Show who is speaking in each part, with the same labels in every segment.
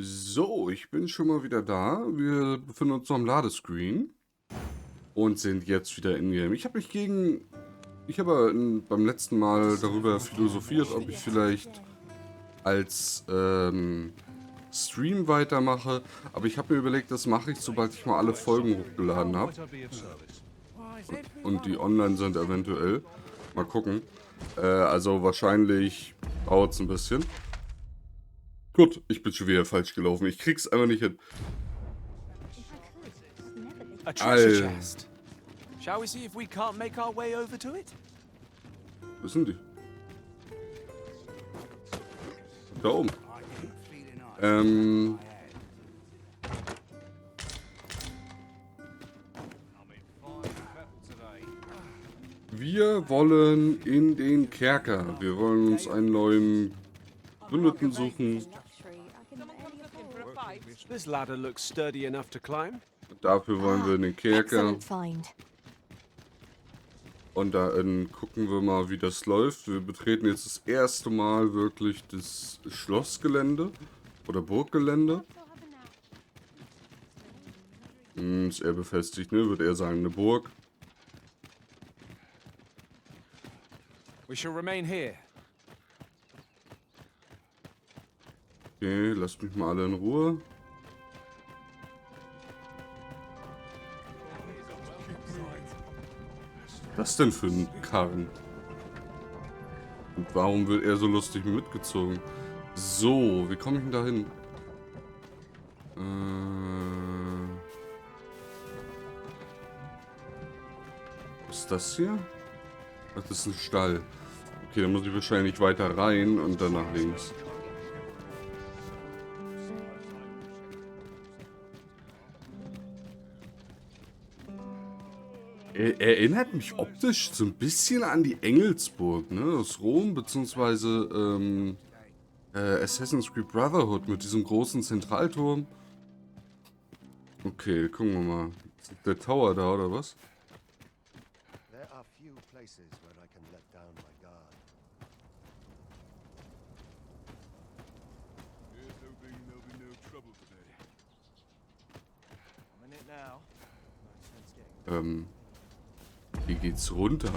Speaker 1: So, ich bin schon mal wieder da. Wir befinden uns noch am Ladescreen und sind jetzt wieder in-game. Ich habe beim letzten Mal darüber philosophiert, ob ich vielleicht als Stream weitermache, aber ich habe mir überlegt, das mache ich, sobald ich mal alle Folgen hochgeladen habe und die online sind eventuell. Mal gucken. Also wahrscheinlich dauert es ein bisschen. Gut, ich bin schon wieder falsch gelaufen. Ich krieg's einfach nicht hin.
Speaker 2: A treasure chest. Shall we see if we can't make our way over to it?
Speaker 1: Wo sind die? Da oben. Wir wollen in den Kerker. Wir wollen uns einen neuen Verbündeten suchen.
Speaker 2: This ladder looks sturdy enough to climb.
Speaker 1: Dafür wollen wir in den Kerker.
Speaker 3: Excellent find.
Speaker 1: Und dann gucken wir mal, wie das läuft. Wir betreten jetzt das erste Mal wirklich das Schlossgelände oder Burggelände. Ist eher befestigt, ne? Würde eher sagen, eine Burg.
Speaker 2: We shall remain here.
Speaker 1: Okay, lasst mich mal alle in Ruhe. Was denn für ein Karren? Und warum wird er so lustig mitgezogen? So, wie komme ich denn da hin? Was ist das hier? Ach, das ist ein Stall. Okay, dann muss ich wahrscheinlich weiter rein und dann nach links. Er erinnert mich optisch so ein bisschen an die Engelsburg, ne? Aus Rom, beziehungsweise Assassin's Creed Brotherhood mit diesem großen Zentralturm. Okay, gucken wir mal. Ist der Tower da oder was?
Speaker 4: There are few places where I can let down my guard.
Speaker 5: Here's hoping there'll be no trouble today.
Speaker 4: I'm in it now. My sense getting
Speaker 1: Hier geht's runter.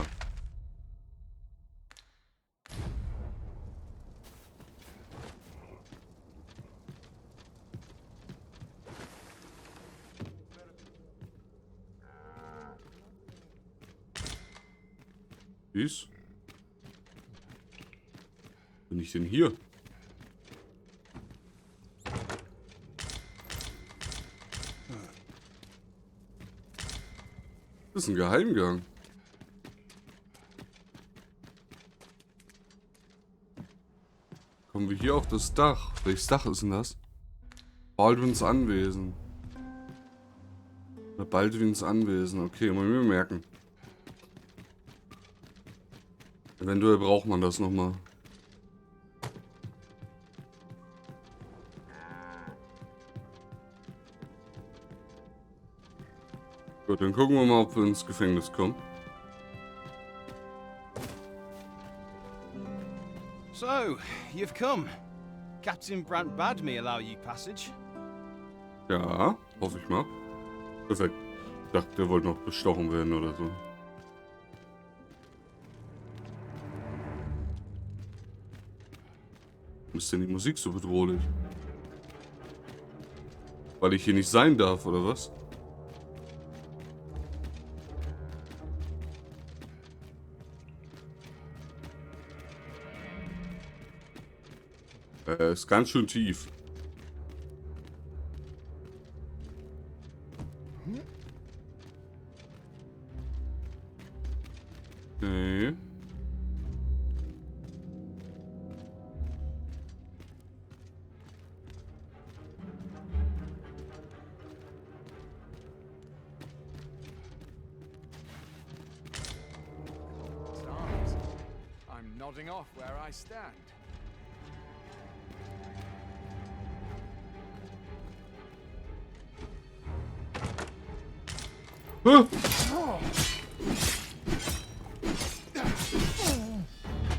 Speaker 1: Ist? Bin ich denn hier? Das ist ein Geheimgang. Kommen wir hier auf das Dach. Welches Dach ist denn das? Baldwins Anwesen. Oder Baldwins Anwesen. Okay, mal mir merken. Eventuell braucht man das nochmal. Gut, dann gucken wir mal, ob wir ins Gefängnis kommen.
Speaker 6: So, you've come. Captain Brant bade me allow you passage.
Speaker 1: Ja, hoffe ich mal. Perfekt. Ich dachte, der wollte noch bestochen werden oder so. Warum ist denn die Musik so bedrohlich? Weil ich hier nicht sein darf, oder was? Ist ganz schön tief. Okay.
Speaker 2: I'm nodding off where I stand.
Speaker 1: Ah!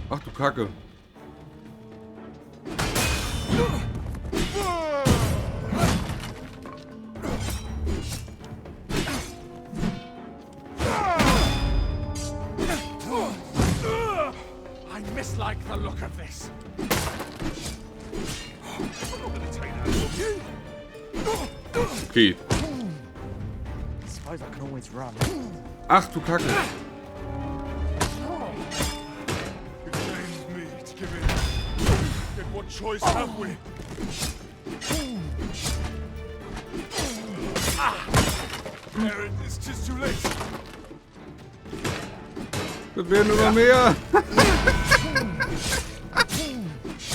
Speaker 1: Ach du Kacke. Okay.
Speaker 2: Suppose I can always run.
Speaker 1: Ach du Kacke.
Speaker 5: It pains me to give in. Yet what choice have we? There it is, 'tis too late.
Speaker 1: Das werden immer mehr.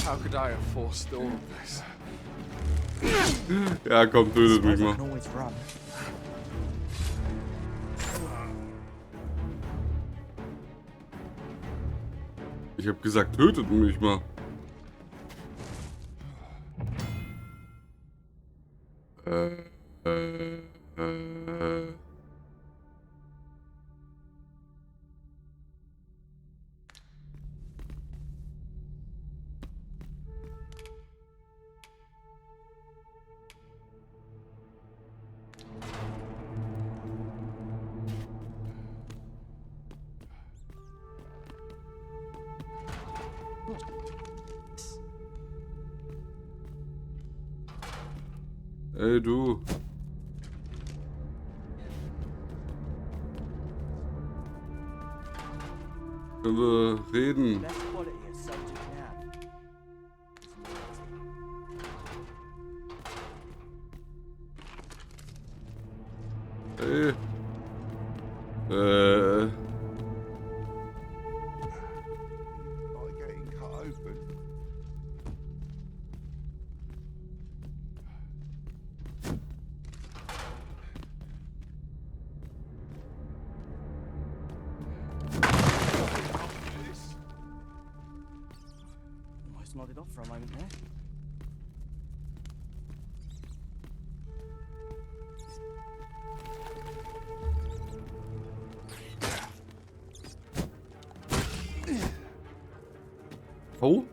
Speaker 5: How could I have forced all of this?
Speaker 1: Ja, komm, tötet mich
Speaker 2: Suppose I
Speaker 1: mal.
Speaker 2: can always run.
Speaker 1: Ich hab gesagt, tötet mich mal. Äh. Ey, du. Können wir reden?
Speaker 2: Best quality a soldier can have.
Speaker 1: Ey.
Speaker 4: By getting cut open.
Speaker 2: Almost nodded off for a moment there.
Speaker 1: Oh?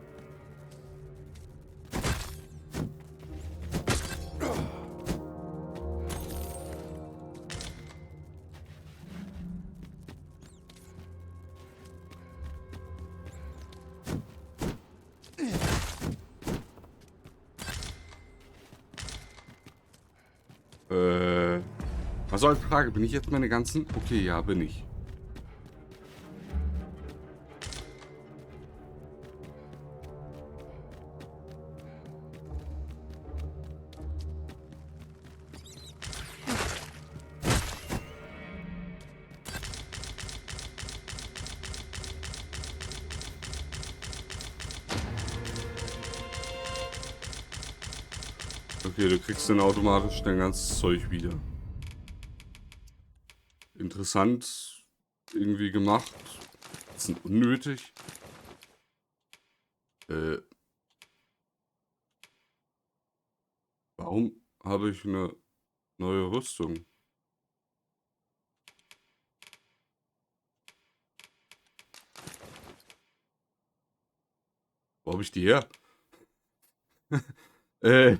Speaker 1: Was soll ich fragen? Bin ich jetzt meine ganzen? Okay, ja, bin ich. Okay, du kriegst dann automatisch dein ganzes Zeug wieder. Interessant irgendwie gemacht. Bisschen unnötig. Warum habe ich eine neue Rüstung? Wo habe ich die her? äh.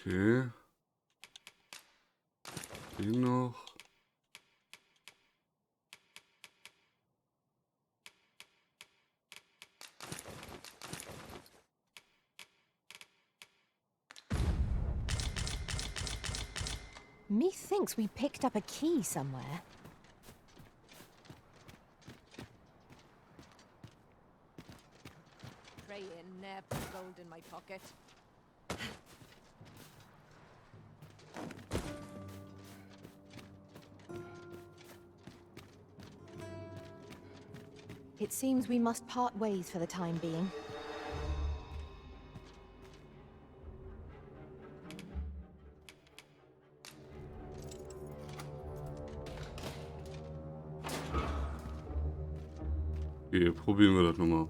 Speaker 1: Okay. Den noch.
Speaker 3: Methinks we picked up a key somewhere. Pray in, ne'er put gold in my pocket. It seems we must part ways for the time being.
Speaker 1: Okay, probieren wir das nochmal.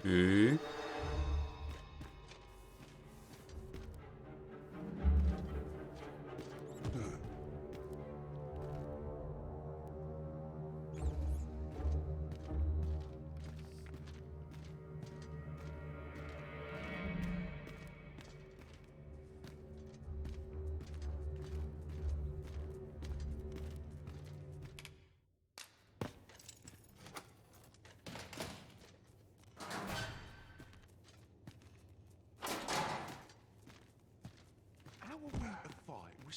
Speaker 1: Okay.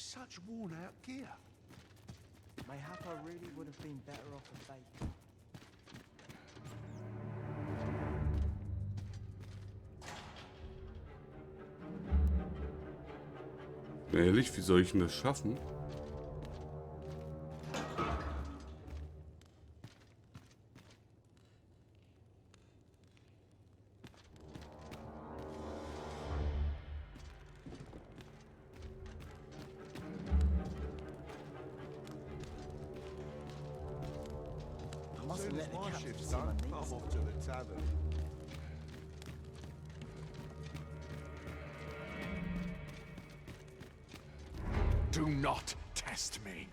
Speaker 5: such worn-out gear?
Speaker 2: Mayhap I really would have been better off a bacon.
Speaker 1: Ehrlich, wie soll ich denn das schaffen?
Speaker 2: I mustn't
Speaker 4: Soon
Speaker 2: let
Speaker 4: as
Speaker 2: the
Speaker 4: my
Speaker 2: captain
Speaker 4: shift's
Speaker 2: see my
Speaker 4: done,
Speaker 2: knees.
Speaker 4: I'm off to the tavern.
Speaker 5: Do not test me.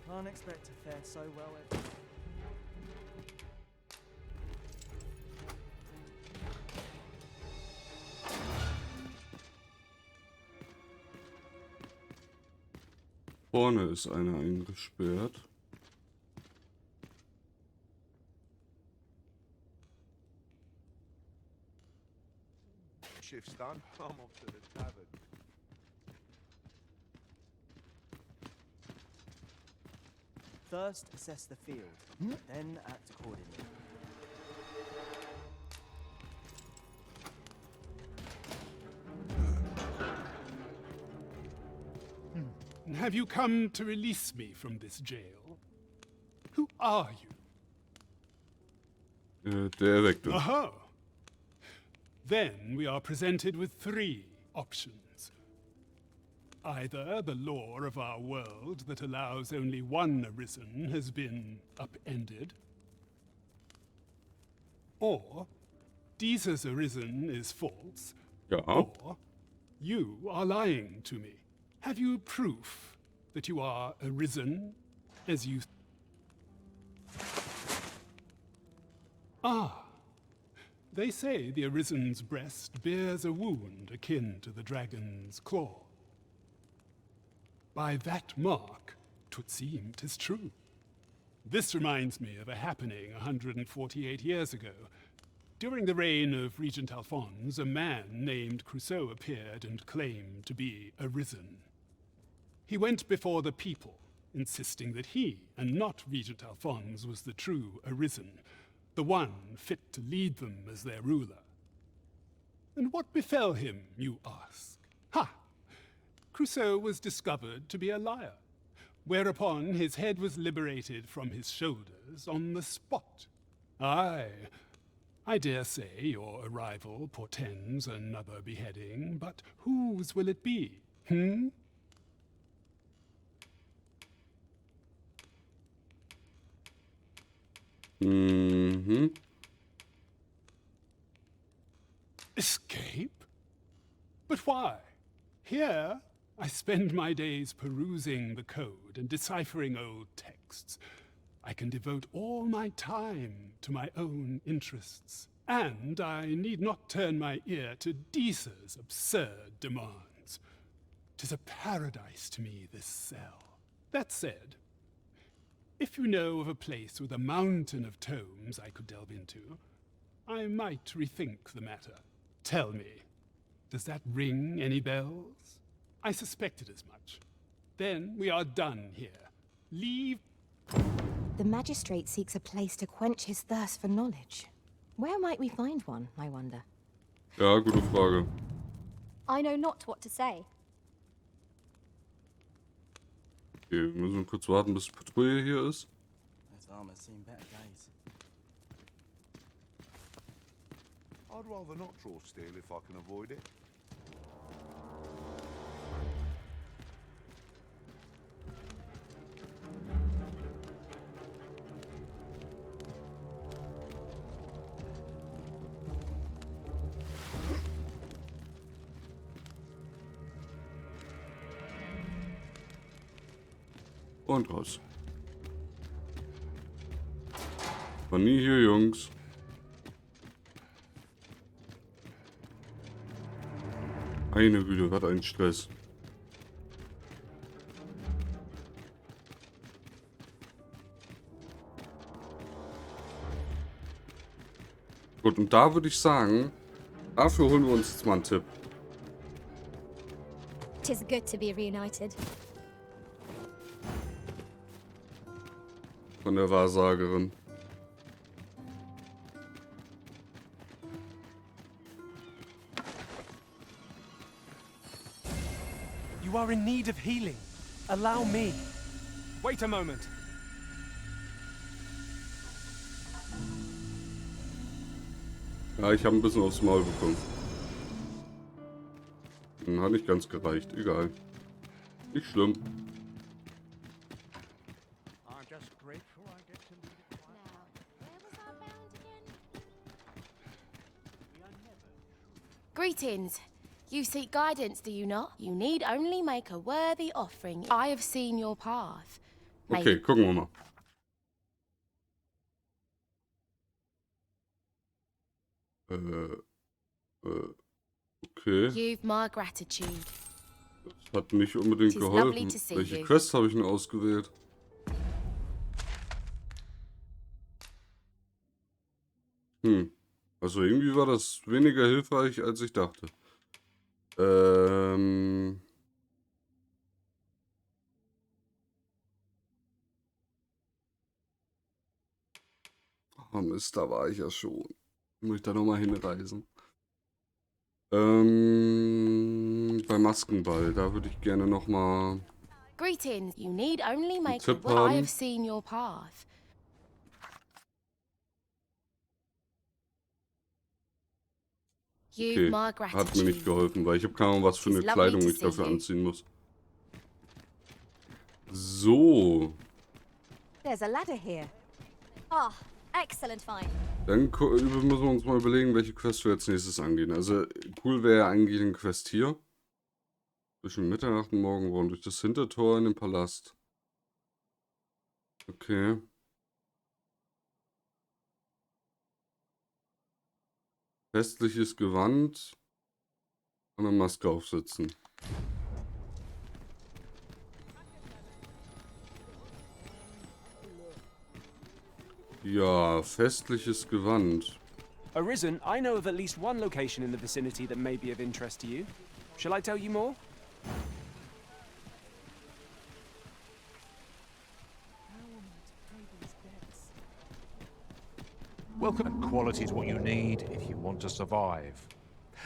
Speaker 2: Can't expect to fare so well every day.
Speaker 1: Vorne ist einer eingesperrt.
Speaker 4: Shift's done, I'm off to the tavern.
Speaker 2: First, assess the field, then act accordingly.
Speaker 7: Have you come to release me from this jail? Who are you?
Speaker 1: Der Erweckte.
Speaker 7: Aha! Then we are presented with three options. Either the law of our world that allows only one arisen has been upended, or Jesus arisen is false,
Speaker 1: Ja.
Speaker 7: or you are lying to me. Have you proof that you are arisen as you... Ah, they say the arisen's breast bears a wound akin to the dragon's claw. By that mark, 'twould seem 'tis true. This reminds me of a happening 148 years ago. During the reign of Regent Alphonse, a man named Crusoe appeared and claimed to be arisen. He went before the people, insisting that he, and not Regent Alphonse, was the true arisen, the one fit to lead them as their ruler. And what befell him, you ask? Ha! Crusoe was discovered to be a liar, whereupon his head was liberated from his shoulders on the spot. Aye, I dare say your arrival portends another beheading, but whose will it be,
Speaker 1: Mhm.
Speaker 7: Escape? But why? Here, I spend my days perusing the code and deciphering old texts. I can devote all my time to my own interests, and I need not turn my ear to Deesa's absurd demands. 'Tis a paradise to me, this cell. That said, if you know of a place with a mountain of tomes I could delve into, I might rethink the matter. Tell me, does that ring any bells? I suspected as much. Then we are done here. Leave.
Speaker 3: The magistrate seeks a place to quench his thirst for knowledge. Where might we find one, I wonder?
Speaker 1: Ja, gute Frage.
Speaker 8: I know not what to say.
Speaker 1: Okay, wir müssen kurz warten, bis die Patrouille hier ist.
Speaker 2: This armor's seen better days.
Speaker 4: I'd rather not draw steel if I can avoid it.
Speaker 1: Und raus. War nie hier, Jungs. Eine Güte, was ein Stress. Gut, und da würde ich sagen, dafür holen wir uns jetzt mal einen Tipp.
Speaker 8: Tis good to be reunited.
Speaker 1: Von der Wahrsagerin.
Speaker 2: You are in need of healing. Allow me.
Speaker 6: Wait a moment.
Speaker 1: Ja, ich habe ein bisschen aufs Maul bekommen. Hat nicht ganz gereicht. Egal. Nicht schlimm.
Speaker 4: I'm just grateful I get to lead it quiet.
Speaker 3: Where was our bound again? Greetings. You seek guidance, do you not? You need only make a worthy offering. I have seen your path.
Speaker 1: Okay, gucken wir mal. Okay.
Speaker 3: You've my gratitude.
Speaker 1: Das hat nicht unbedingt
Speaker 3: It is lovely
Speaker 1: geholfen.
Speaker 3: to see
Speaker 1: Welche
Speaker 3: you.
Speaker 1: Quest habe ich denn ausgewählt? Also irgendwie war das weniger hilfreich, als ich dachte. Oh Mist, da war ich ja schon. Muss ich da nochmal hinreisen? Bei Maskenball, da würde ich gerne nochmal...
Speaker 3: Greetings. You need only make a
Speaker 1: Tipp
Speaker 3: I
Speaker 1: haben.
Speaker 3: have seen your path. You've
Speaker 1: Okay,
Speaker 3: my
Speaker 1: hat mir
Speaker 3: gratitude.
Speaker 1: nicht geholfen, weil ich habe keine Ahnung, was für eine
Speaker 3: It's lovely
Speaker 1: Kleidung
Speaker 3: to
Speaker 1: ich
Speaker 3: see
Speaker 1: dafür
Speaker 3: you.
Speaker 1: anziehen muss. So,
Speaker 3: There's a ladder here.
Speaker 8: Ah, excellent find.
Speaker 1: dann müssen wir uns mal überlegen, welche Quest wir als nächstes angehen. Also cool wäre ja eigentlich ein Quest hier. Zwischen Mitternacht und Morgengrauen durch das Hintertor in den Palast. Okay. Festliches Gewand und eine Maske aufsetzen. Ja, festliches Gewand.
Speaker 2: Arisen, I know of at least one location in the vicinity that may be of interest to you. Shall I tell you more?
Speaker 9: Welcome. Quality is what you need if you want to survive.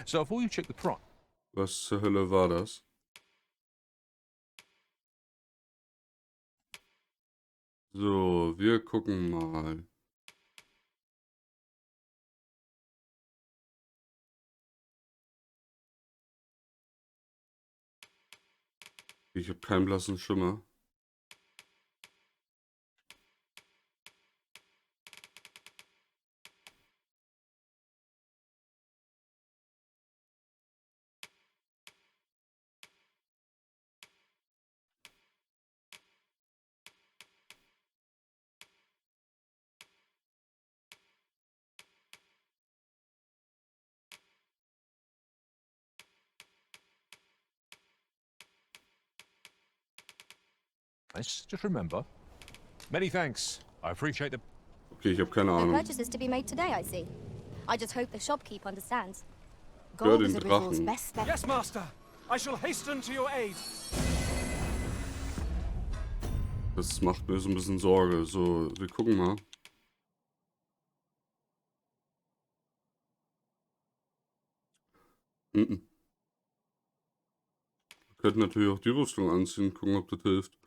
Speaker 9: So before you check the price.
Speaker 1: Was zur Hölle war das? So, wir gucken mal. Ich habe keinen blassen Schimmer.
Speaker 9: Just remember. Many thanks. I appreciate the...
Speaker 1: Okay, ich habe keine
Speaker 8: No
Speaker 1: Ahnung.
Speaker 8: purchases to be made today, I see. I just hope the shopkeep understands.
Speaker 1: Hör
Speaker 3: Gold
Speaker 1: den
Speaker 3: is a Rizzle's
Speaker 1: Drachen.
Speaker 3: best bet.
Speaker 2: Yes, Master. I shall hasten to your aid.
Speaker 1: Das macht mir so ein bisschen Sorge. So, wir gucken mal. Wir könnten natürlich auch die Rüstung anziehen, gucken, ob das hilft.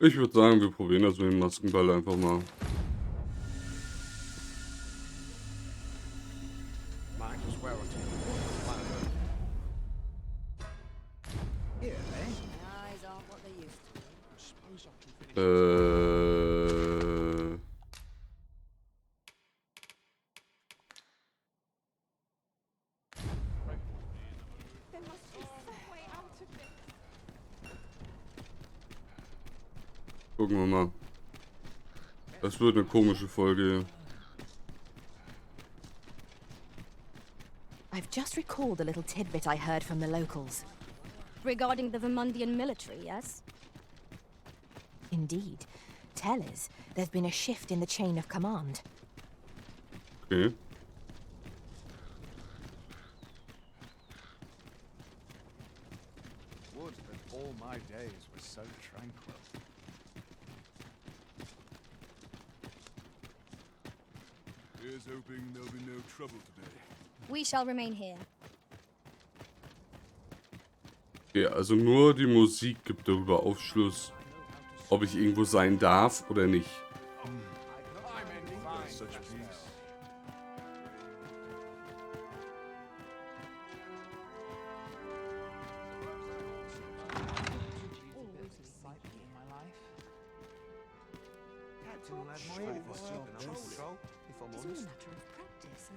Speaker 1: Ich würde sagen, wir probieren das mit dem Maskenball einfach mal.
Speaker 6: Might as well take
Speaker 4: Here, eh?
Speaker 8: Eyes aren't what they used to be.
Speaker 1: Gucken wir mal. Das wird eine komische Folge.
Speaker 10: I've just recalled a little tidbit I heard from the locals.
Speaker 8: Regarding the Vermundian military, yes?
Speaker 10: Indeed. Tell us, there's been a shift in the chain of command.
Speaker 1: Okay.
Speaker 4: Would that all my days were so tranquil.
Speaker 5: Here's hoping there'll be no trouble today.
Speaker 8: We shall remain here.
Speaker 1: Okay, also nur die Musik gibt darüber Aufschluss, ob ich irgendwo sein darf oder nicht.
Speaker 4: Such peace.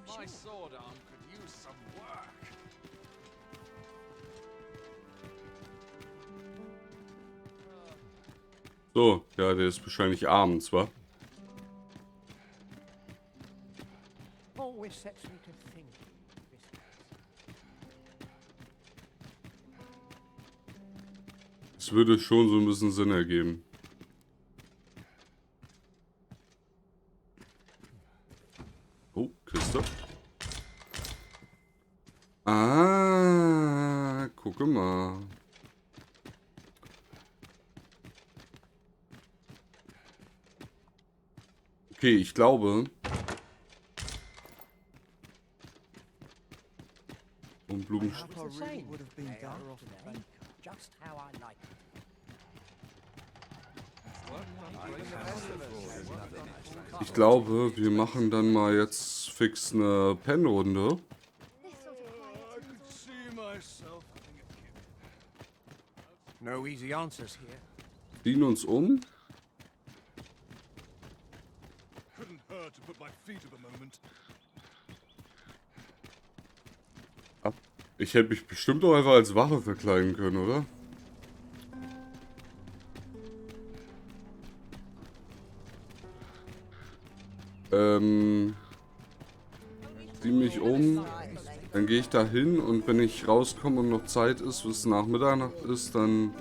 Speaker 6: My sword arm could use some work.
Speaker 1: So, ja, der ist wahrscheinlich abends, wa?
Speaker 11: Always sets me to think.
Speaker 1: Es würde schon so ein bisschen Sinn ergeben. Oh, Kiste. Ah, gucke mal. Okay, ich glaube. Und Blumen.
Speaker 11: Would have been better off today. Just how I like it.
Speaker 1: Ich glaube, wir machen dann mal jetzt fix eine Pennrunde.
Speaker 11: No easy answers here.
Speaker 1: Ziehen uns um.
Speaker 5: Couldn't hurt to put my feet to the moment.
Speaker 1: Ich hätte mich bestimmt auch einfach als Wache verkleiden können, oder? Zieh mich um, dann gehe ich da hin und wenn ich rauskomme und noch Zeit ist, bis es nach Mitternacht ist, dann...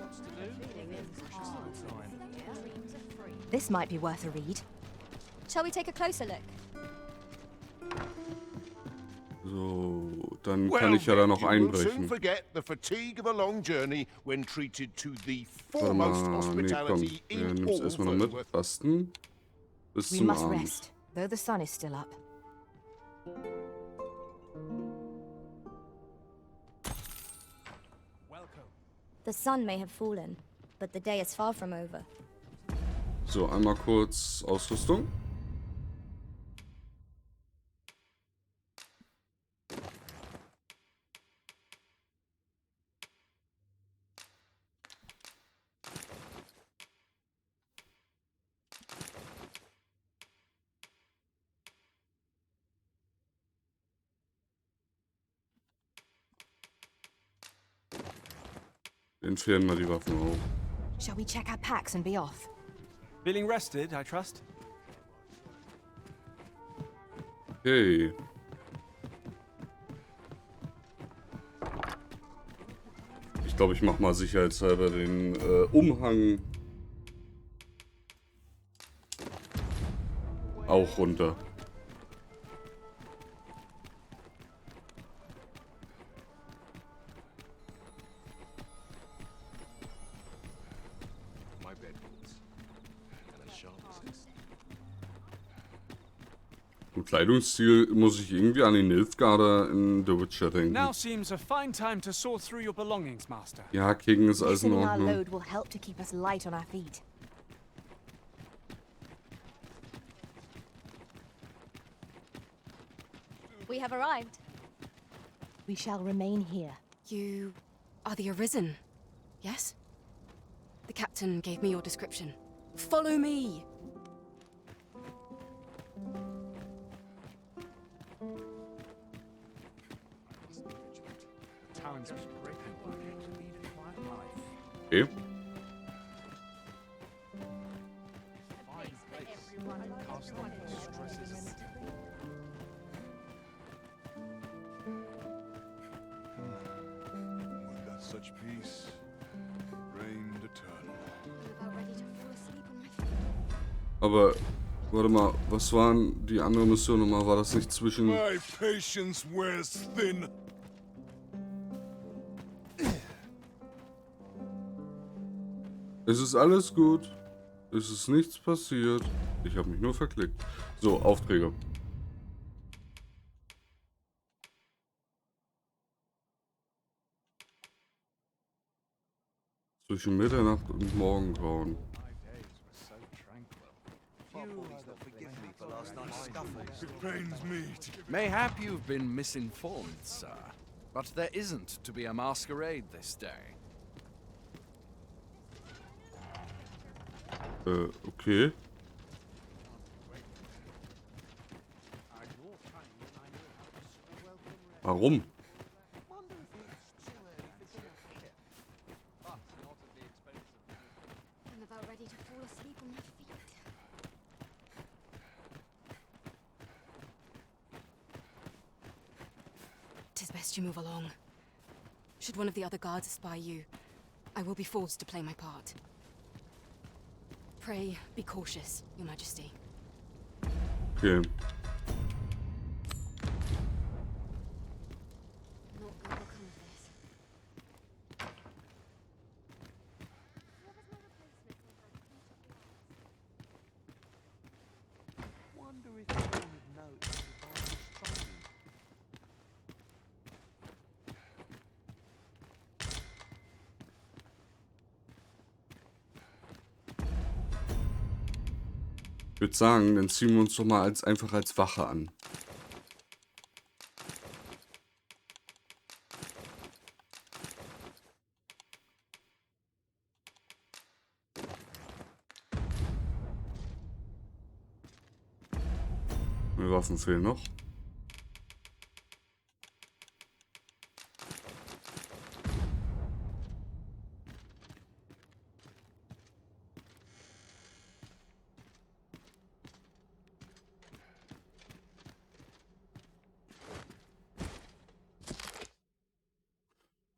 Speaker 10: This might be worth a read.
Speaker 8: Shall we take a closer look?
Speaker 1: So, dann kann ich ja da noch einbrechen.
Speaker 4: Forget the fatigue of a long journey when treated to the
Speaker 1: Warte
Speaker 4: foremost
Speaker 1: mal, nee, komm.
Speaker 4: hospitality
Speaker 1: Ja,
Speaker 4: in
Speaker 1: nimm's
Speaker 4: all
Speaker 1: erstmal noch mit.
Speaker 4: Furtherworth.
Speaker 1: Fasten. Bis
Speaker 10: We
Speaker 1: zum
Speaker 10: must
Speaker 1: Abend.
Speaker 10: rest, though the sun is still up.
Speaker 8: The sun may have fallen, but the day is far from over.
Speaker 1: So, einmal kurz Ausrüstung. Entfernen wir die Waffen auch.
Speaker 10: Shall we check our packs and be off?
Speaker 2: Feeling rested, I trust?
Speaker 1: Okay. Ich glaube, ich mache mal sicherheitshalber den Umhang auch runter. Im Kleidungsstil muss ich irgendwie an die Nilfgaarder in The Witcher denken.
Speaker 2: Now seems a fine time to sort through your belongings, Master.
Speaker 1: Ja, King ist alles in
Speaker 10: Lessening our
Speaker 1: Ordnung.
Speaker 10: load will help to keep us light on our feet.
Speaker 8: We have arrived.
Speaker 10: We shall remain here.
Speaker 12: You are the Arisen, yes? The captain gave me your description. Follow me!
Speaker 1: Okay.
Speaker 5: Would that such peace reigned eternal.
Speaker 1: Aber, warte mal, was waren die andere Mission nochmal? War das nicht zwischen...
Speaker 5: My patience wears thin.
Speaker 1: Es ist alles gut. Es ist nichts passiert. Ich habe mich nur verklickt. So, Aufträge. Zwischen Mitternacht und Morgengrauen.
Speaker 5: It pains me to give
Speaker 13: Mayhap you've been misinformed, sir. But there isn't to be a masquerade this day.
Speaker 1: Okay. Warum?
Speaker 8: I'm about ready to fall asleep on my feet.
Speaker 12: Tis best you move along. Should one of the other guards espy you, I will be forced to play my part. Pray, be cautious, Your Majesty.
Speaker 1: Okay. Ich würde sagen, dann ziehen wir uns doch mal einfach als Wache an. Meine Waffen fehlen noch.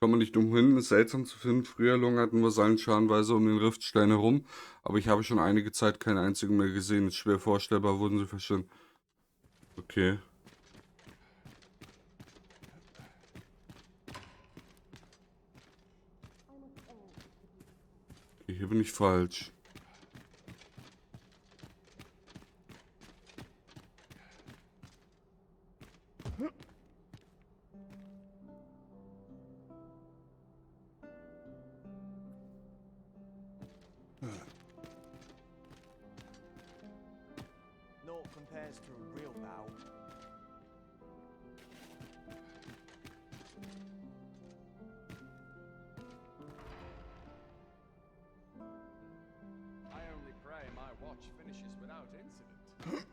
Speaker 1: Kann man nicht umhin, ist seltsam zu finden. Früher lungerten Vasallen scharenweise um den Riftstein herum, aber ich habe schon einige Zeit keinen einzigen mehr gesehen. Ist schwer vorstellbar, wurden sie verschwinden. Okay. Okay, hier bin ich falsch.
Speaker 11: Naught compares to a real bow.
Speaker 13: I only pray my watch finishes without incident.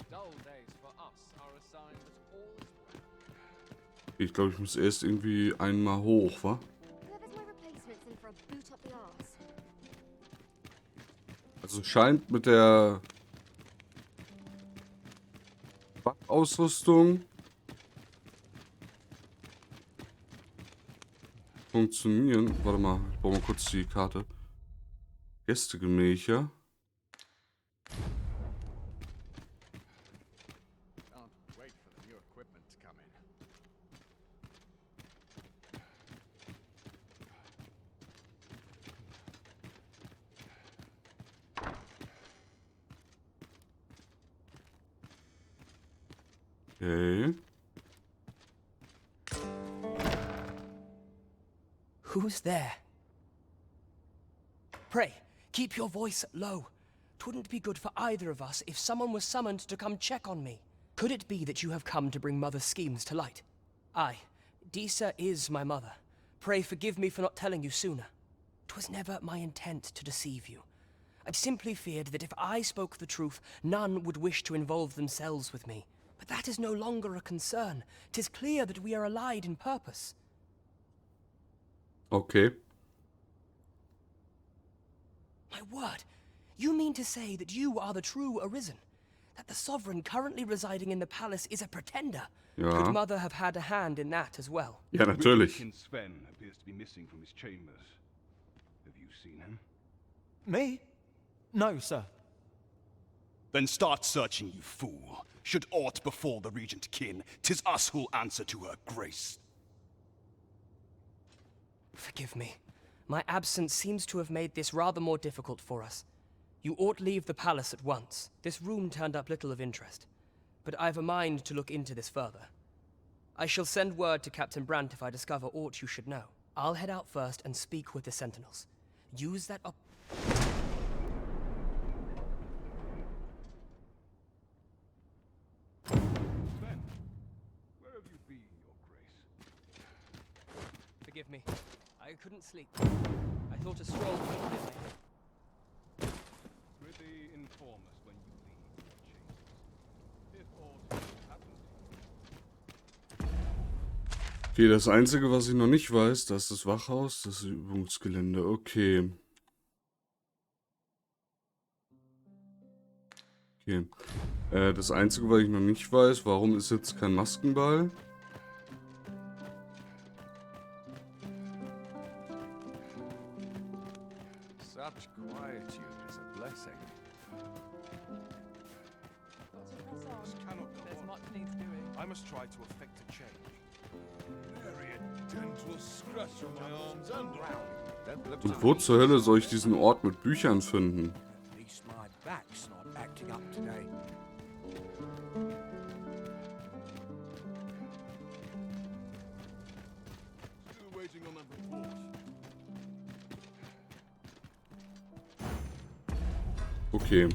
Speaker 13: Dull days for us are a sign that all is well.
Speaker 1: Ich glaube, ich muss erst irgendwie einmal hoch, wa?
Speaker 8: Whoever's my replacement's in for a boot up the arse.
Speaker 1: Also scheint mit der Ausrüstung funktionieren. Warte mal, ich brauche mal kurz die Karte. Gästegemächer.
Speaker 13: Can't wait for the new equipment to come in.
Speaker 1: Okay.
Speaker 11: Who's there? Pray, keep your voice low. 'Twouldn't be good for either of us if someone was summoned to come check on me. Could it be that you have come to bring Mother's schemes to light? Aye, Disa is my mother. Pray forgive me for not telling you sooner. 'Twas never my intent to deceive you. I'd simply feared that if I spoke the truth, none would wish to involve themselves with me. But that is no longer a concern. 'Tis clear that we are allied in purpose.
Speaker 1: Okay.
Speaker 11: My word, you mean to say that you are the true Arisen? That the sovereign currently residing in the palace is a pretender?
Speaker 1: Ja.
Speaker 11: Could Mother have had a hand in that as well?
Speaker 1: Ja, natürlich.
Speaker 5: King Sven appears to be missing from his chambers. Have you seen him?
Speaker 2: Me? No, sir.
Speaker 14: Then start searching, you fool. Should aught befall the regent kin, 'tis us who'll answer to her grace.
Speaker 11: Forgive me. My absence seems to have made this rather more difficult for us. You ought leave the palace at once. This room turned up little of interest. But I've a mind to look into this further. I shall send word to Captain Brandt if I discover aught you should know. I'll head out first and speak with the sentinels. Use that
Speaker 5: Sven, where have you been, your grace?
Speaker 11: Forgive me. I couldn't sleep. I thought a stroll would clear my head.
Speaker 5: Prithee, inform us when you leave your chambers. If aught happens to you.
Speaker 1: Okay, das Einzige, was ich noch nicht weiß, das ist das Wachhaus, das Übungsgelände. Okay. Okay. Das Einzige, was ich noch nicht weiß, warum ist jetzt kein Maskenball?
Speaker 4: Such quietude is a blessing.
Speaker 13: This cannot go on. I must try to effect a change.
Speaker 5: Nary a gentle scratch on my arms and
Speaker 1: Und wo zur Hölle soll ich diesen Ort mit Büchern finden?
Speaker 15: At least my back's not acting up today.
Speaker 5: Still waiting on that report.
Speaker 1: Okay.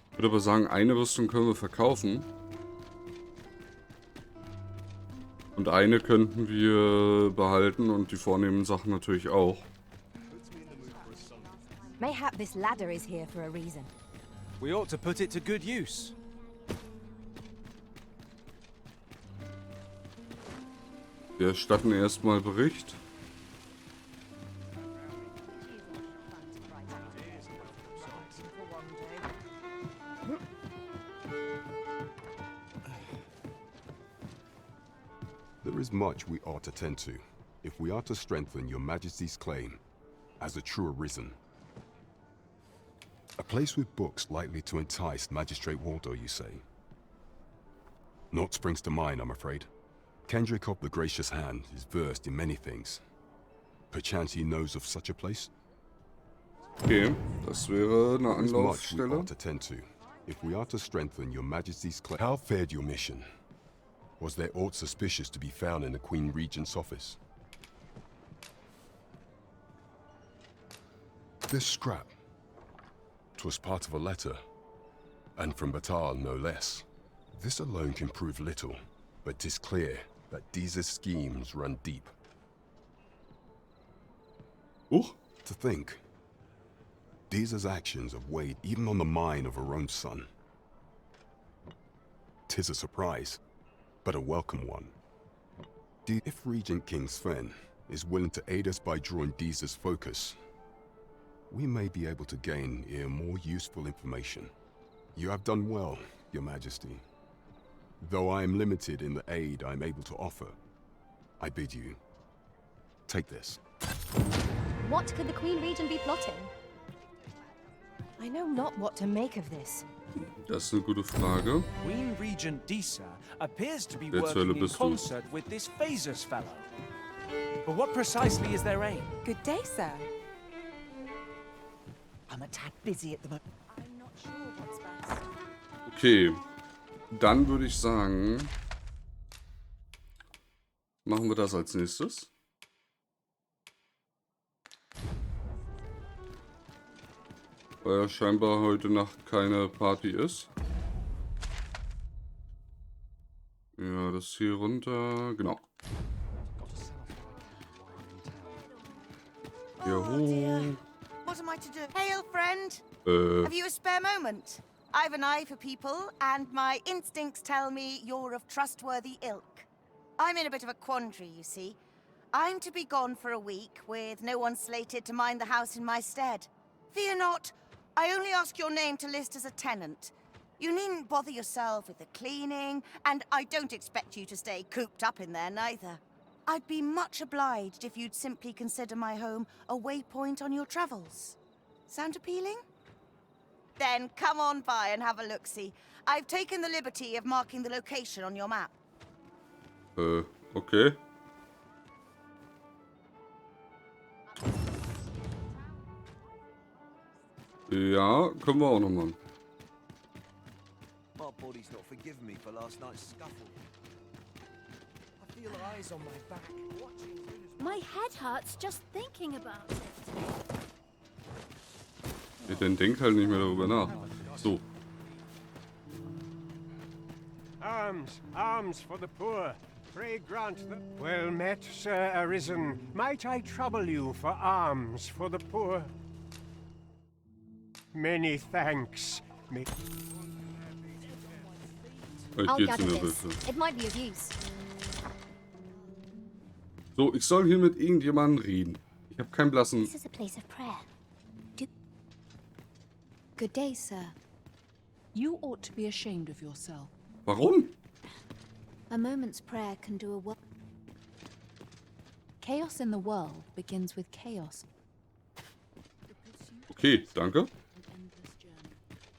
Speaker 1: Ich würde aber sagen, eine Rüstung können wir verkaufen. Und eine könnten wir behalten und die vornehmen Sachen natürlich auch.
Speaker 10: Mayhap this ladder is here for a reason.
Speaker 2: We ought to put it to good use.
Speaker 1: Wir erstatten erstmal Bericht.
Speaker 16: There is much we ought to tend to, if we are to strengthen your Majesty's claim as a true Arisen. A place with books likely to entice Magistrate Waldo, you say? Naught springs to mind, I'm afraid. Kendrick of the Gracious Hand is versed in many things. Perchance he knows of such a place?
Speaker 1: Okay, das wäre eine
Speaker 16: There is much we
Speaker 1: Anlaufstelle.
Speaker 16: ought to tend to, if we are to strengthen your Majesty's claim. How fared your mission? Was there aught suspicious to be found in the Queen Regent's office? This scrap. 'Twas part of a letter, and from Batal no less. This alone can prove little, but 'tis clear that these schemes run deep. To think, Deeza's actions have weighed even on the mind of her own son. 'Tis a surprise, but a welcome one. If Regent King Sven is willing to aid us by drawing Deeza's focus, we may be able to gain here more useful information. You have done well, Your Majesty. Though I am limited in the aid I am able to offer, I bid you, take this.
Speaker 8: What could the Queen Regent be plotting?
Speaker 10: I know not what to make of this.
Speaker 1: Das ist eine gute Frage.
Speaker 2: Queen Regent Disa appears to be
Speaker 1: Wer zur Hölle
Speaker 2: working in
Speaker 1: bist du?
Speaker 2: concert with this Phasus fellow. But what precisely is their aim?
Speaker 12: Good day, sir.
Speaker 15: I'm a tad busy at the moment.
Speaker 12: I'm not sure what's best.
Speaker 1: Okay, dann würde ich sagen, machen wir das als nächstes. Weil ja scheinbar heute Nacht keine Party ist. Ja, das hier runter. Genau. Hier hoch.
Speaker 17: What am I to do? Hail, friend. Have you a spare moment? I've an eye for people, and my instincts tell me you're of trustworthy ilk. I'm in a bit of a quandary, you see. I'm to be gone for a week, with no one slated to mind the house in my stead. Fear not, I only ask your name to list as a tenant. You needn't bother yourself with the cleaning, and I don't expect you to stay cooped up in there neither. I'd be much obliged if you'd simply consider my home a waypoint on your travels. Sound appealing? Then come on by and have a look-see. I've taken the liberty of marking the location on your map.
Speaker 1: Okay. Ja, können wir auch noch machen.
Speaker 15: My body's not forgiven me for last night's scuffle. I feel eyes on my back.
Speaker 18: My head hurts just thinking about it.
Speaker 1: Ja, dann denk halt nicht mehr darüber nach. So.
Speaker 19: Arms, arms for the poor. Pray grant the... Well met, Sir Arisen. Might I trouble you for alms for the poor? Many thanks.
Speaker 8: I'll gather this. It might be of use.
Speaker 1: So, ich soll hier mit irgendjemandem reden. Ich habe keinen blassen...
Speaker 8: This is a place of prayer. Good day, sir.
Speaker 20: You ought to be ashamed of yourself.
Speaker 1: Warum?
Speaker 8: A moment's prayer can do a world.
Speaker 20: Chaos in the world begins with chaos.
Speaker 1: Okay, danke.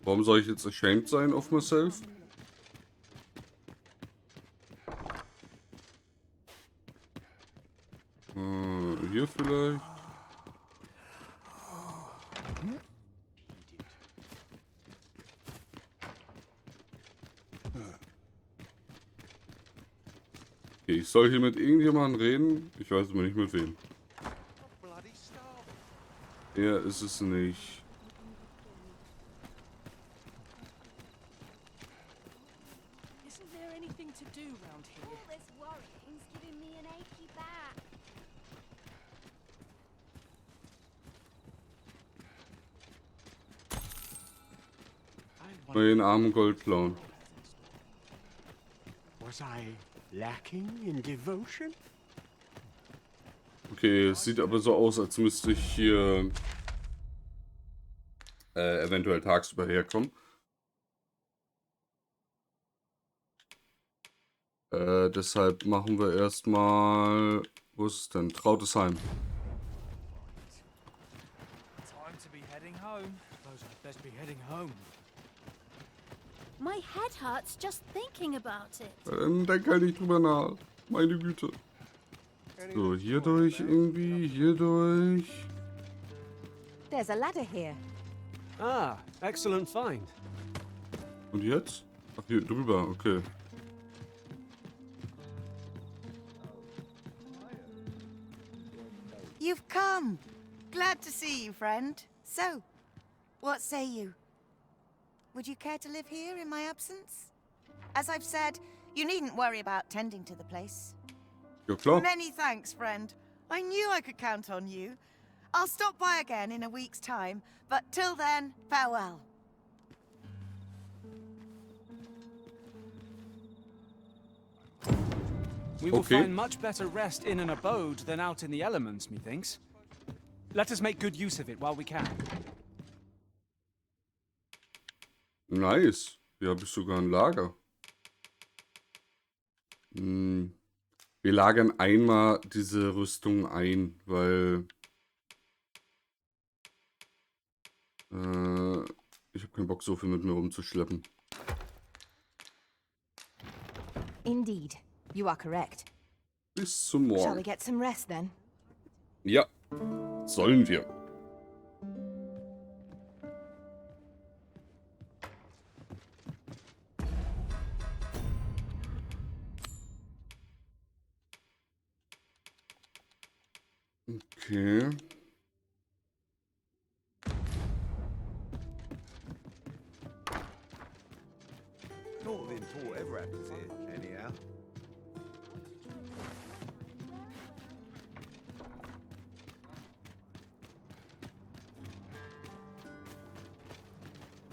Speaker 1: Warum soll ich jetzt ashamed sein of myself? Hier vielleicht. Okay, ich soll hier mit irgendjemandem reden. Ich weiß aber nicht mit wem. Er ist es nicht.
Speaker 18: Isn't there anything to do round here?
Speaker 8: All this worrying's giving me an achy back.
Speaker 1: Mal den armen Gold klauen.
Speaker 19: Was I lacking in devotion?
Speaker 1: Okay, es sieht aber so aus, als müsste ich hier eventuell tagsüber herkommen. Deshalb machen wir erstmal... Wo ist es denn? Trautesheim.
Speaker 11: Time to be heading home. Suppose I'd best be heading home.
Speaker 18: My head hurts just thinking about it.
Speaker 1: Denk halt nicht drüber nach. Meine Güte. So, hier durch irgendwie, hier durch.
Speaker 10: There's a ladder here.
Speaker 2: Ah, excellent find.
Speaker 1: Und jetzt? Ach, hier drüber, okay.
Speaker 17: You've come. Glad to see you, friend. So, what say you? Would you care to live here in my absence? As I've said, you needn't worry about tending to the place.
Speaker 1: Ja, klar.
Speaker 17: Many thanks, friend. I knew I could count on you. I'll stop by again in a week's time, but till then, farewell.
Speaker 2: We will find much better rest in an abode than out in the elements, methinks. Let us make good use of it while we can.
Speaker 1: Nice. Hier habe ich sogar ein Lager. Wir lagern einmal diese Rüstung ein, weil ich habe keinen Bock, so viel mit mir rumzuschleppen.
Speaker 10: Indeed, you are correct.
Speaker 1: Bis zum Morgen.
Speaker 10: Shall we get some rest then?
Speaker 1: Ja, sollen wir. Okay.
Speaker 15: Sort of in whatever happens here, anyhow.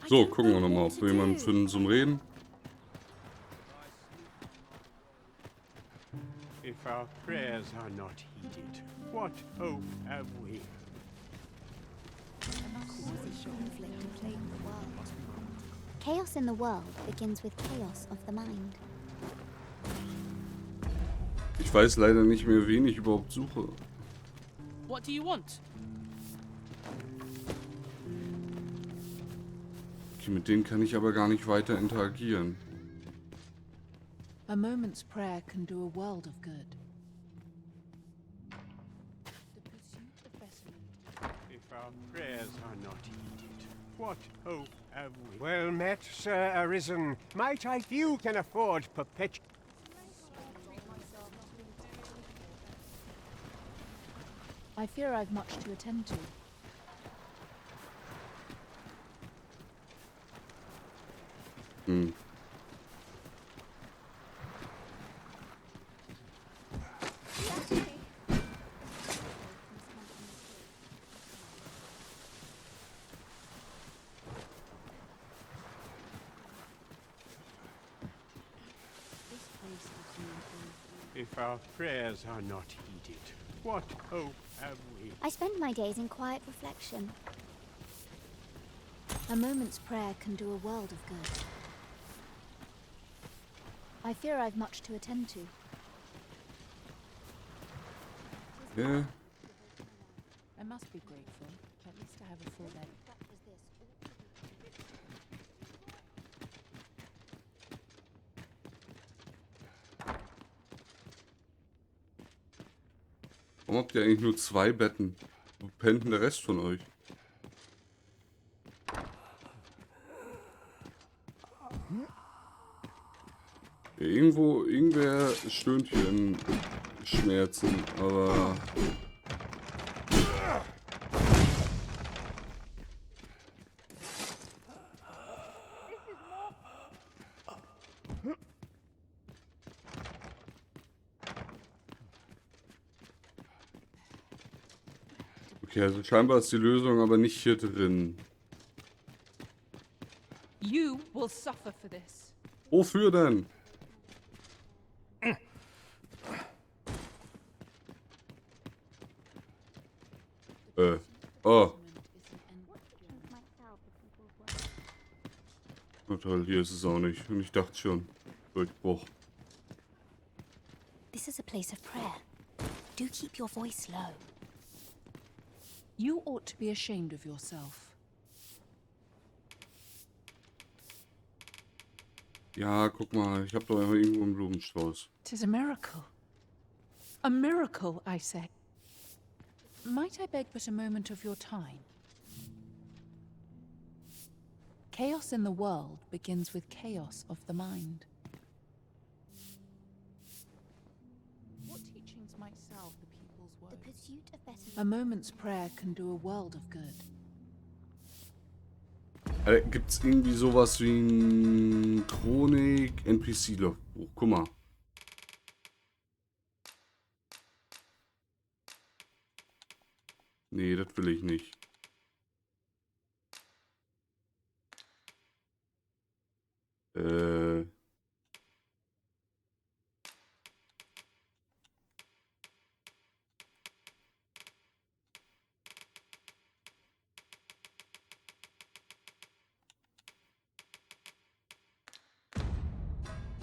Speaker 1: So, gucken wir nochmal, ob wir jemanden finden zum Reden.
Speaker 19: If our prayers are not heeded, what hope have we?
Speaker 8: Chaos in the world begins with chaos of the mind.
Speaker 1: Ich weiß leider nicht mehr, wen ich überhaupt suche.
Speaker 11: What do you want?
Speaker 1: Okay, mit denen kann ich aber gar nicht weiter interagieren.
Speaker 20: A moment's prayer can do a world of good.
Speaker 19: If our prayers are not heeded, what hope have we? Well met, Sir Arisen. Might I few can afford perpetual...
Speaker 20: I fear I've much to attend to.
Speaker 1: Hm.
Speaker 19: If our prayers are not heeded, what hope have we?
Speaker 8: I spend my days in quiet reflection.
Speaker 20: A moment's prayer can do a world of good. I fear I've much to attend to.
Speaker 1: Yeah.
Speaker 20: I must be grateful. At least I have a full bed.
Speaker 1: Warum habt ihr eigentlich nur 2 Betten? Wo pennt denn der Rest von euch? Ja, irgendwer stöhnt hier in Schmerzen, aber... Okay, also scheinbar ist die Lösung aber nicht hier drin.
Speaker 12: You will suffer for this.
Speaker 1: Wofür denn? Oh. Na toll, hier ist es auch nicht. Und ich dachte schon, Durchbruch.
Speaker 8: This is a place of prayer. Do keep your voice low.
Speaker 20: You ought to be ashamed of yourself.
Speaker 1: Ja, guck mal, ich habe doch irgendwo einen Blumenstrauß.
Speaker 20: 'Tis a miracle. A miracle, I say. Might I beg but a moment of your time? Chaos in the world begins with chaos of the mind. What teachings might salve the people's woes?
Speaker 8: The pursuit of better...
Speaker 20: A moment's prayer can do a world of good.
Speaker 1: Gibt's irgendwie sowas wie ein Chronik-NPC-Logbuch? Guck mal. Nee, das will ich nicht.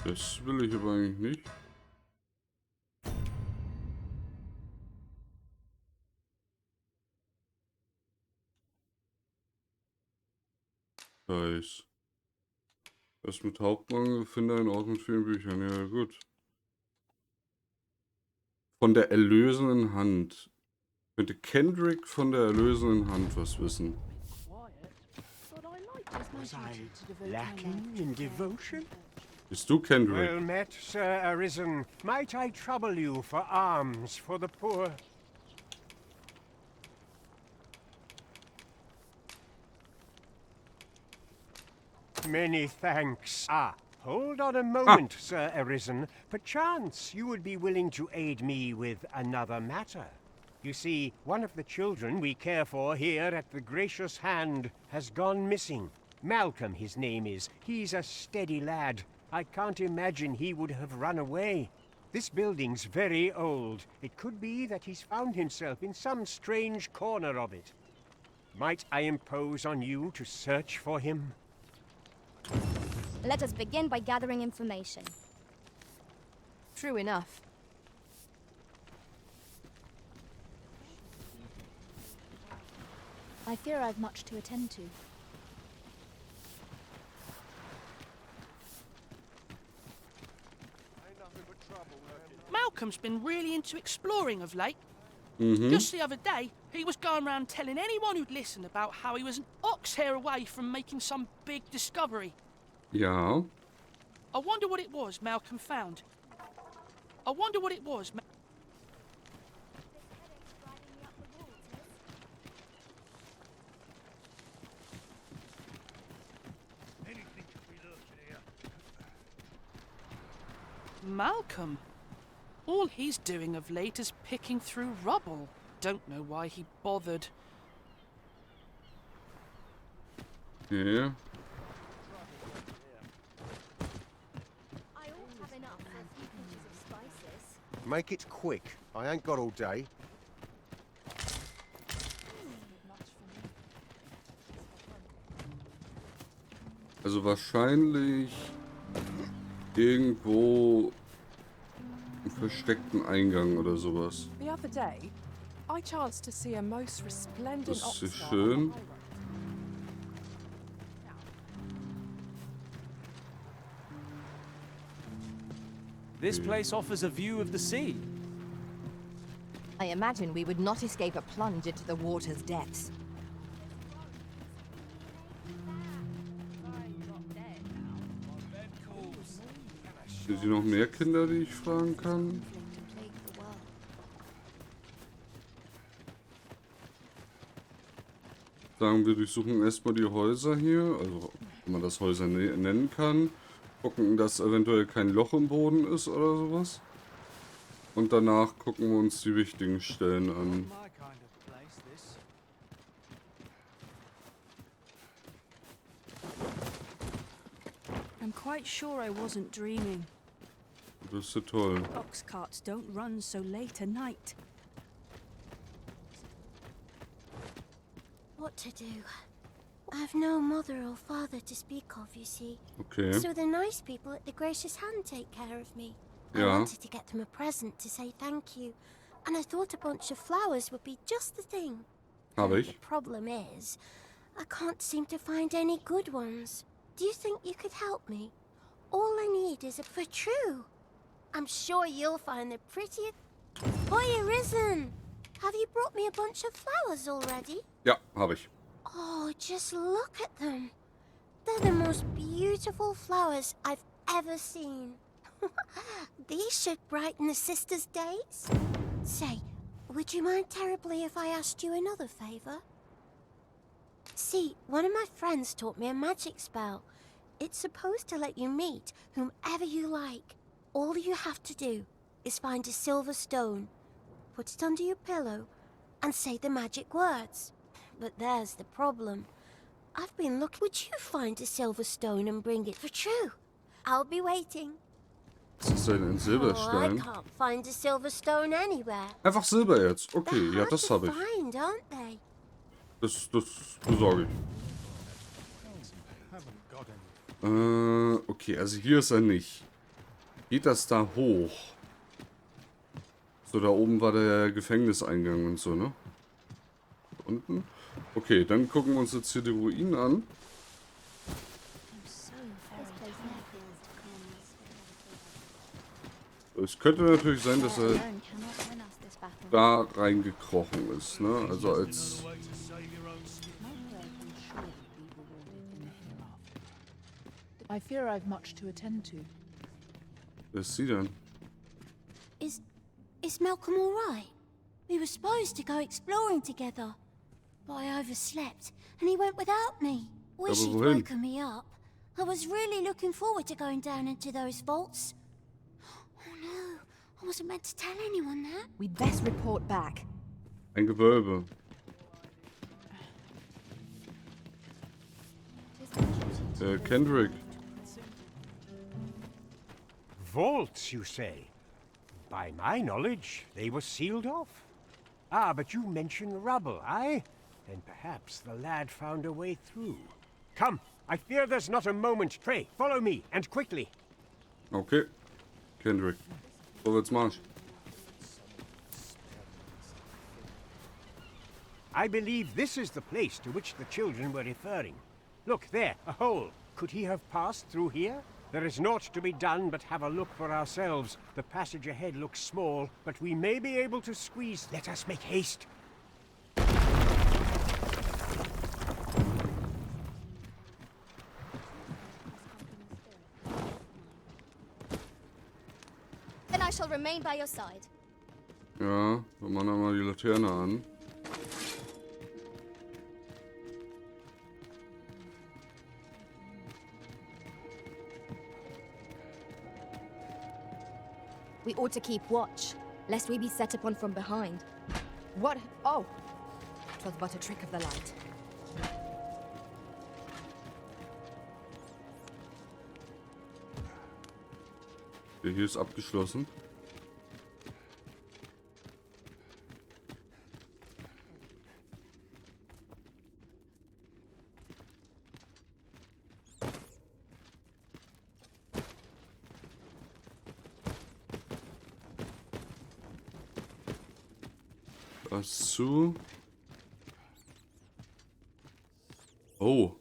Speaker 1: Das will ich aber eigentlich nicht. Nice. Das mit Hauptmann, finde einen Ort mit vielen Büchern. Ja, gut. Von der erlösenden Hand. Könnte Kendrick von der erlösenden Hand was wissen?
Speaker 19: Was I lacking in devotion?
Speaker 1: Bist du Kendrick?
Speaker 19: Well met, Sir Arisen. Might I trouble you for alms for the poor? Many thanks. Ah, Hold on a moment, Sir Arisen. Perchance you would be willing to aid me with another matter. You see, one of the children we care for here at the Gracious Hand has gone missing. Malcolm, his name is. He's a steady lad. I can't imagine he would have run away. This building's very old. It could be that he's found himself in some strange corner of it. Might I impose on you to search for him?
Speaker 8: Let us begin by gathering information.
Speaker 10: True enough.
Speaker 8: I fear I've much to attend to.
Speaker 21: Malcolm's been really into exploring of late.
Speaker 1: Mhm.
Speaker 21: Just the other day, he was going around telling anyone who'd listen about how he was an ox hair away from making some big discovery.
Speaker 1: Ja.
Speaker 21: I wonder what it was Malcolm found. I wonder what it was. Malcolm? All he's doing of late is picking through rubble. Don't know why he bothered.
Speaker 1: Yeah.
Speaker 4: Make it quick. I ain't got all day.
Speaker 1: Also wahrscheinlich irgendwo einen versteckten Eingang oder sowas.
Speaker 22: The other day, I chanced to see a most resplendent
Speaker 1: Das ist
Speaker 22: ox
Speaker 1: schön.
Speaker 2: This place offers a view of the sea.
Speaker 10: I imagine we would not escape a plunge into the water's depths.
Speaker 1: Sind hier noch mehr Kinder, die ich fragen kann? Sagen wir, durchsuchen erstmal die Häuser hier, also wenn man das Häuser nennen kann. Gucken, dass eventuell kein Loch im Boden ist oder sowas. Und danach gucken wir uns die wichtigen Stellen an.
Speaker 23: I'm quite sure I wasn't dreaming.
Speaker 1: Das ist ja toll.
Speaker 23: Ox carts don't run so late at night.
Speaker 3: What to do? I've no mother or father to speak of, you see.
Speaker 1: Okay.
Speaker 3: So the nice people at the Gracious Hand take care of me. I
Speaker 1: Ja.
Speaker 3: wanted to get them a present to say thank you, and I thought a bunch of flowers would be just the thing.
Speaker 1: Habe
Speaker 3: The
Speaker 1: ich.
Speaker 3: problem is, I can't seem to find any good ones. Do you think you could help me? All I need is a for true. I'm sure you'll find the prettiest. Boy, Arisen! Have you brought me a bunch of flowers already?
Speaker 1: Ja, habe ich.
Speaker 3: Oh, just look at them. They're the most beautiful flowers I've ever seen. These should brighten the sisters' days. Say, would you mind terribly if I asked you another favor? See, one of my friends taught me a magic spell. It's supposed to let you meet whomever you like. All you have to do is find a silver stone, put it under your pillow, and say the magic words. But there's the problem. I've been looking. Would you find a silver stone and bring it for true? I'll be waiting.
Speaker 1: Was ist denn ein
Speaker 3: Oh, I
Speaker 1: Silberstein?
Speaker 3: can't find a silver stone anywhere.
Speaker 1: Einfach Silbererz. Okay,
Speaker 3: They're
Speaker 1: ja,
Speaker 3: hard
Speaker 1: das
Speaker 3: to
Speaker 1: habe ich.
Speaker 3: find, aren't they?
Speaker 1: Das besorge ich. Okay, also hier ist er nicht. Geht das da hoch? So, da oben war der Gefängniseingang und so, ne? Unten? Okay, dann gucken wir uns jetzt hier die Ruinen an. Es könnte natürlich sein, dass er da reingekrochen ist, ne? Also als...
Speaker 20: I fear I've much to attend to.
Speaker 1: Wer ist sie denn?
Speaker 3: Is Malcolm all right? We were supposed to go exploring together, but I overslept and he went without me. Wish
Speaker 1: Aber
Speaker 3: he'd
Speaker 1: wohin?
Speaker 3: woken me up. I was really looking forward to going down into those vaults. Oh no, I wasn't meant to tell anyone that.
Speaker 10: We'd best report back.
Speaker 1: Ein Gewölbe. Kendrick.
Speaker 19: Vaults, you say? By my knowledge, they were sealed off. Ah, but you mentioned rubble, aye? Then perhaps the lad found a way through. Come, I fear there's not a moment. Trey, follow me, and quickly.
Speaker 1: Okay. Kendrick. Vorwärtsmarsch.
Speaker 19: I believe this is the place to which the children were referring. Look, there, a hole. Could he have passed through here? There is naught to be done but have a look for ourselves. The passage ahead looks small, but we may be able to squeeze. Let us make haste.
Speaker 8: Then I shall remain by your side.
Speaker 1: Ja, wir machen da mal die Laterne an.
Speaker 10: We ought to keep watch, lest we be set upon from behind. What? Oh! 'Twas but a trick of the light.
Speaker 1: Hier ist abgeschlossen. Was zu? Oh.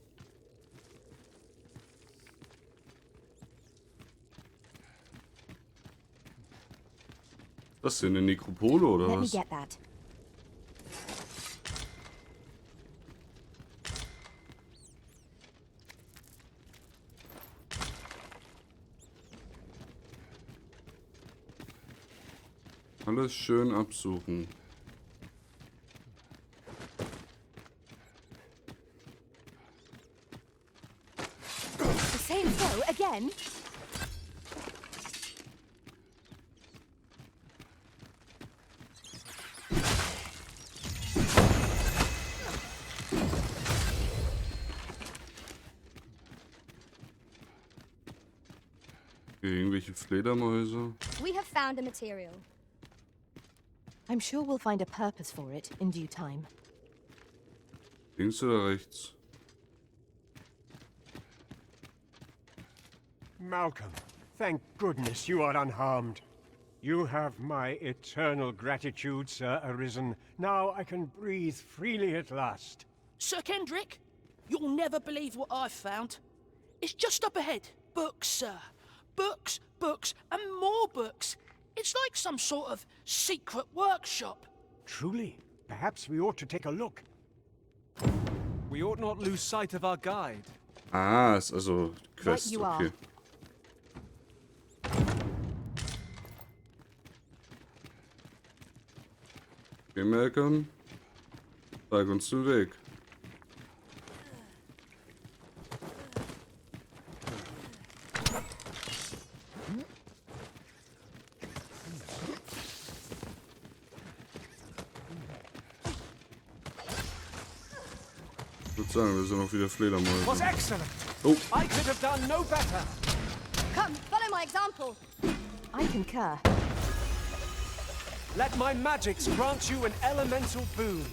Speaker 1: Das ist eine Nekropole oder
Speaker 10: Let me
Speaker 1: was?
Speaker 10: get that.
Speaker 1: Alles schön absuchen.
Speaker 10: The same throw again?
Speaker 1: Irgendwelche Fledermäuse.
Speaker 8: We have found a material.
Speaker 10: I'm sure we'll find a purpose for it in due time.
Speaker 1: Links oder rechts?
Speaker 19: Malcolm, thank goodness you are unharmed. You have my eternal gratitude, Sir Arisen. Now I can breathe freely at last.
Speaker 21: Sir Kendrick, you'll never believe what I've found. It's just up ahead. Books, sir. Books, books, and more books. It's like some sort of secret workshop.
Speaker 19: Truly? Perhaps we ought to take a look.
Speaker 2: We ought not lose sight of our guide.
Speaker 1: Ah, ist also Quest,
Speaker 10: Right you
Speaker 1: okay.
Speaker 10: are.
Speaker 1: Okay, Malcolm. Zeig uns den Weg. Ich würde sagen, wir sind auch wieder Fledermäuse.
Speaker 2: Was excellent!
Speaker 1: Oh.
Speaker 2: I could have done no better!
Speaker 8: Come, follow my example.
Speaker 10: I concur.
Speaker 2: Let my magics grant you an elemental boon.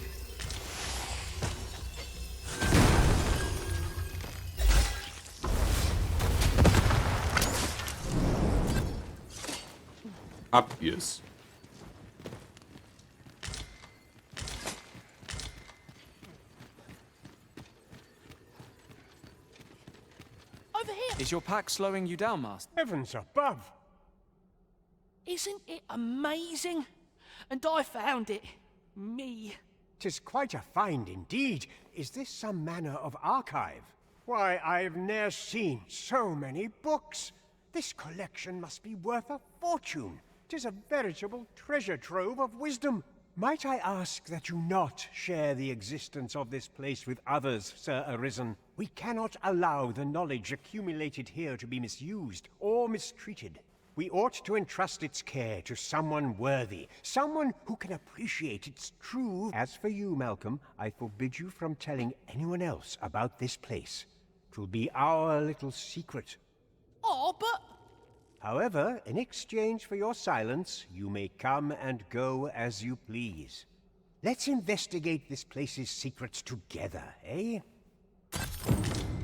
Speaker 1: Ab ihr's.
Speaker 21: Over here.
Speaker 2: Is your pack slowing you down, Master?
Speaker 19: Heavens above!
Speaker 21: Isn't it amazing? And I found it. Me.
Speaker 19: 'Tis quite a find indeed. Is this some manner of archive? Why, I've ne'er seen so many books. This collection must be worth a fortune. 'Tis a veritable treasure trove of wisdom. Might I ask that you not share the existence of this place with others, Sir Arisen? We cannot allow the knowledge accumulated here to be misused or mistreated. We ought to entrust its care to someone worthy, someone who can appreciate its true... As for you, Malcolm, I forbid you from telling anyone else about this place. 'Twill be our little secret.
Speaker 21: Oh, but...
Speaker 19: However, in exchange for your silence, you may come and go as you please. Let's investigate this place's secrets together, eh?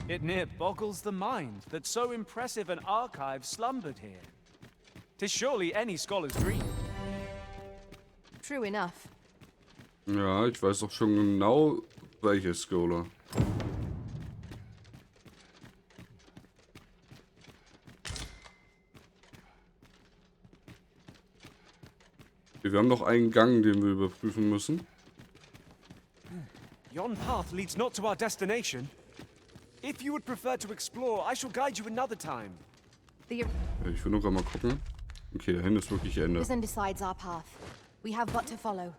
Speaker 2: It near boggles the mind that so impressive an archive slumbered here. 'Tis surely any scholar's dream.
Speaker 12: True enough.
Speaker 1: Ja, ich weiß auch schon genau, welche Scholar. Wir haben noch einen Gang, den wir überprüfen müssen.
Speaker 2: Yon path leads not to our destination. If you would prefer to explore, I shall guide you another time.
Speaker 1: Ich will nur gerade mal gucken. Okay, da hinten ist wirklich Ende.
Speaker 10: Risen decides our path. We have but to follow.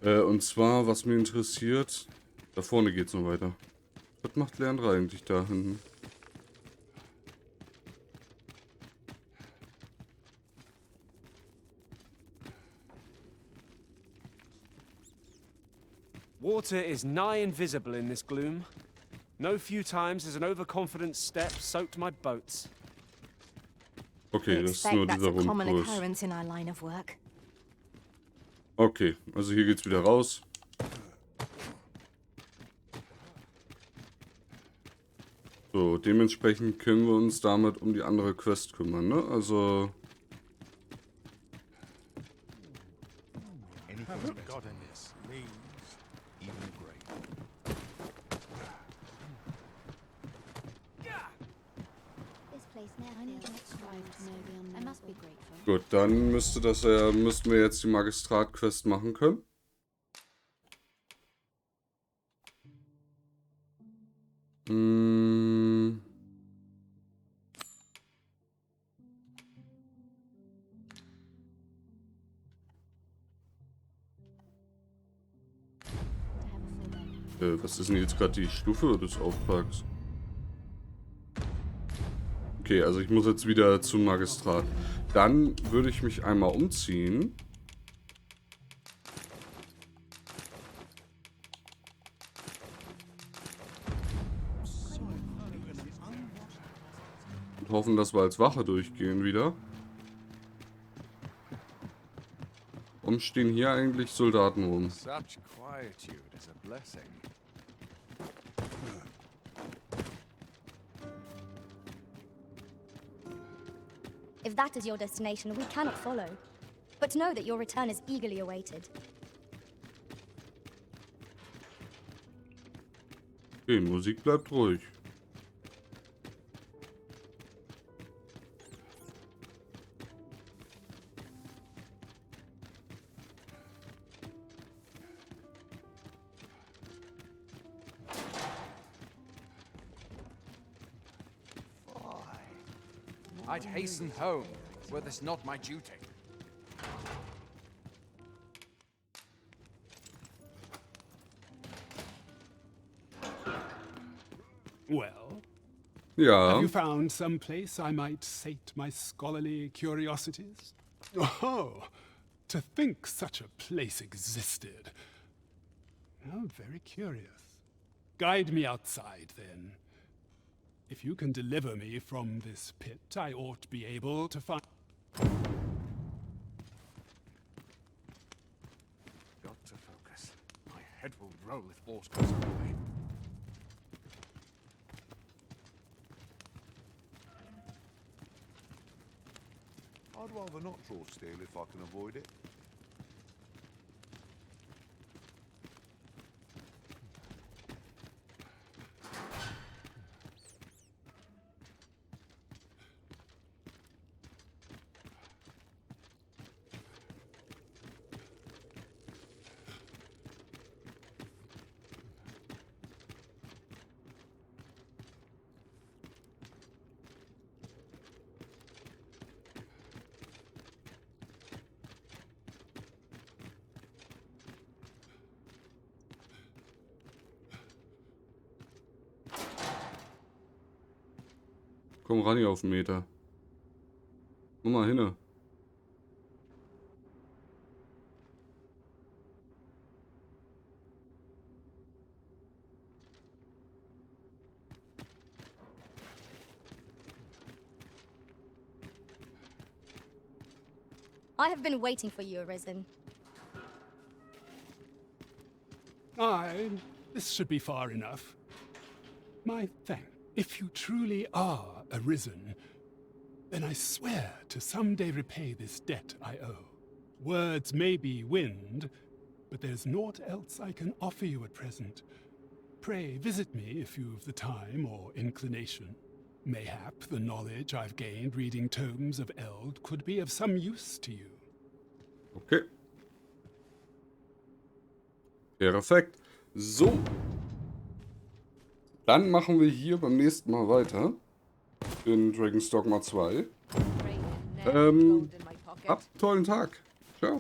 Speaker 1: Und zwar, was mir interessiert, da vorne geht's noch weiter. Was macht Leandra eigentlich da hinten?
Speaker 2: Water is nigh invisible in this gloom. No few times has an overconfident step soaked my boats.
Speaker 1: Okay, das ist nur dieser Rundkurs.
Speaker 10: In our line of work.
Speaker 1: Okay, also hier geht's wieder raus. So, dementsprechend können wir uns damit um die andere Quest kümmern, ne? Also... Gut, dann müssten wir jetzt die Magistrat-Quest machen können. Was ist denn jetzt gerade die Stufe des Auftrags? Okay, also ich muss jetzt wieder zum Magistrat. Dann würde ich mich einmal umziehen. Und hoffen, dass wir als Wache durchgehen wieder. Warum stehen hier eigentlich Soldaten rum?
Speaker 4: Such quietude is a blessing.
Speaker 10: If that is your destination, we cannot follow. But know that your return is eagerly awaited.
Speaker 1: Okay, Musik bleibt ruhig.
Speaker 13: I'd hasten home, were this not my duty.
Speaker 5: Well?
Speaker 1: Ja.
Speaker 5: Have you found some place I might sate my scholarly curiosities? Oh, to think such a place existed. Oh, very curious. Guide me outside, then. If you can deliver me from this pit, I ought to be able to find...
Speaker 13: Got to focus. My head will roll if water goes away.
Speaker 4: I'd rather not draw steel if I can avoid it.
Speaker 1: Komm ran hier auf den Meter. Mach mal hin.
Speaker 10: I have been waiting for you, Arisen.
Speaker 5: Aye, this should be far enough. My thanks. If you truly are Arisen, then I swear to someday repay this debt I owe. Words may be wind, but there's naught else I can offer you at present. Pray visit me if you've the time or inclination. Mayhap the knowledge I've gained reading tomes of Eld could be of some use to you.
Speaker 1: Okay. Perfekt. So. Dann machen wir hier beim nächsten Mal weiter. In Dragon's Dogma 2. Habt einen tollen Tag. Ciao.